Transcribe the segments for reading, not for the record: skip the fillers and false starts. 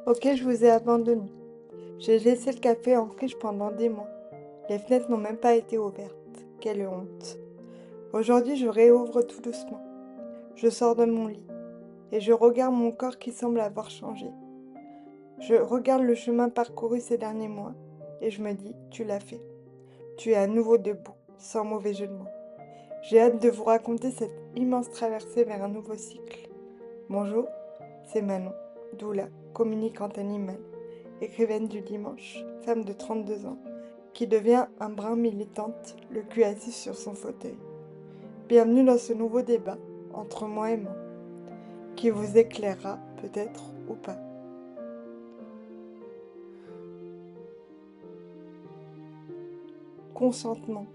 Ok, je vous ai abandonné. J'ai laissé le café en friche pendant des mois. Les fenêtres n'ont même pas été ouvertes. Quelle honte. Aujourd'hui, je réouvre tout doucement. Je sors de mon lit et je regarde mon corps qui semble avoir changé. Je regarde le chemin parcouru ces derniers mois et je me dis, tu l'as fait. Tu es à nouveau debout, sans mauvais jeu de mots. J'ai hâte de vous raconter cette immense traversée vers un nouveau cycle. Bonjour, c'est Manon, doula, communicante animale, écrivaine du dimanche, femme de 32 ans, qui devient un brin militante, le cul assis sur son fauteuil. Bienvenue dans ce nouveau débat, entre moi et moi, qui vous éclairera peut-être ou pas. Consentement,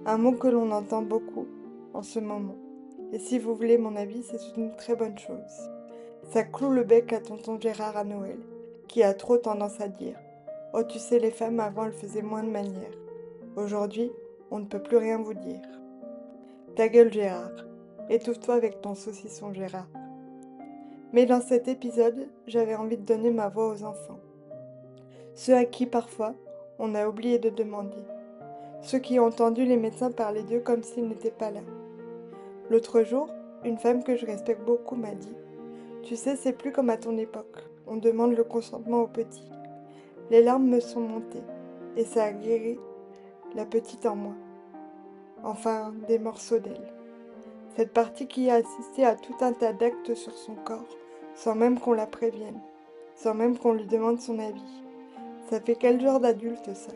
un mot que l'on entend beaucoup en ce moment. Et si vous voulez mon avis, c'est une très bonne chose. Ça cloue le bec à tonton Gérard à Noël, qui a trop tendance à dire « Oh, tu sais, les femmes avant elles faisaient moins de manières. Aujourd'hui, on ne peut plus rien vous dire. » Ta gueule Gérard, étouffe-toi avec ton saucisson Gérard. Mais dans cet épisode, j'avais envie de donner ma voix aux enfants. Ceux à qui parfois, on a oublié de demander. Ceux qui ont entendu les médecins parler d'eux comme s'ils n'étaient pas là. L'autre jour, une femme que je respecte beaucoup m'a dit « Tu sais, c'est plus comme à ton époque. On demande le consentement aux petits. » Les larmes me sont montées, et ça a guéri la petite en moi. Enfin, des morceaux d'elle. Cette partie qui a assisté à tout un tas d'actes sur son corps, sans même qu'on la prévienne, sans même qu'on lui demande son avis. Ça fait quel genre d'adulte, ça?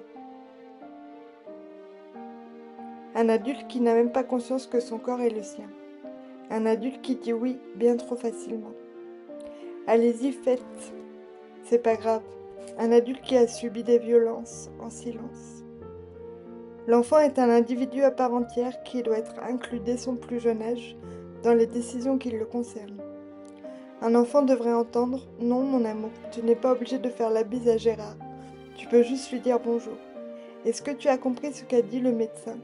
Un adulte qui n'a même pas conscience que son corps est le sien. Un adulte qui dit oui bien trop facilement. Allez-y, faites. C'est pas grave. Un adulte qui a subi des violences en silence. L'enfant est un individu à part entière qui doit être inclus dès son plus jeune âge dans les décisions qui le concernent. Un enfant devrait entendre « Non, mon amour, tu n'es pas obligé de faire la bise à Gérard. Tu peux juste lui dire bonjour. Est-ce que tu as compris ce qu'a dit le médecin?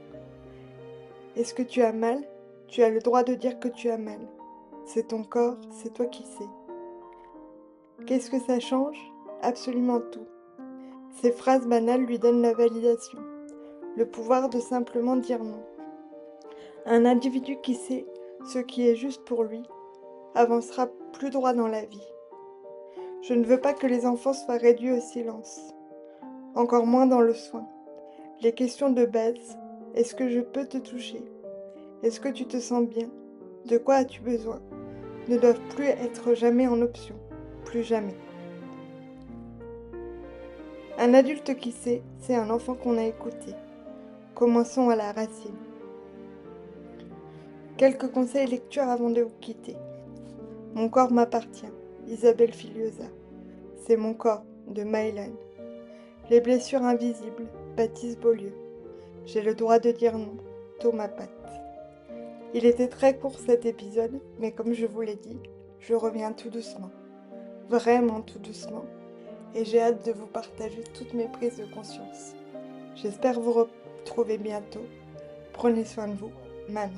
Est-ce que tu as mal? Tu as le droit de dire que tu as mal. C'est ton corps, c'est toi qui sais. » Qu'est-ce que ça change? Absolument tout. Ces phrases banales lui donnent la validation, le pouvoir de simplement dire non. Un individu qui sait ce qui est juste pour lui avancera plus droit dans la vie. Je ne veux pas que les enfants soient réduits au silence, encore moins dans le soin. Les questions de base, est-ce que je peux te toucher? Est-ce que tu te sens bien? De quoi as-tu besoin? Ne doivent plus être jamais en option, plus jamais. Un adulte qui sait, c'est un enfant qu'on a écouté. Commençons à la racine. Quelques conseils lecture avant de vous quitter. Mon corps m'appartient, Isabelle Filiosa. C'est mon corps, de Maëlan. Les blessures invisibles, Baptiste Beaulieu. J'ai le droit de dire non, Thomas Patte. Il était très court cet épisode, mais comme je vous l'ai dit, je reviens tout doucement. Vraiment tout doucement. Et j'ai hâte de vous partager toutes mes prises de conscience. J'espère vous retrouver bientôt. Prenez soin de vous, Manon.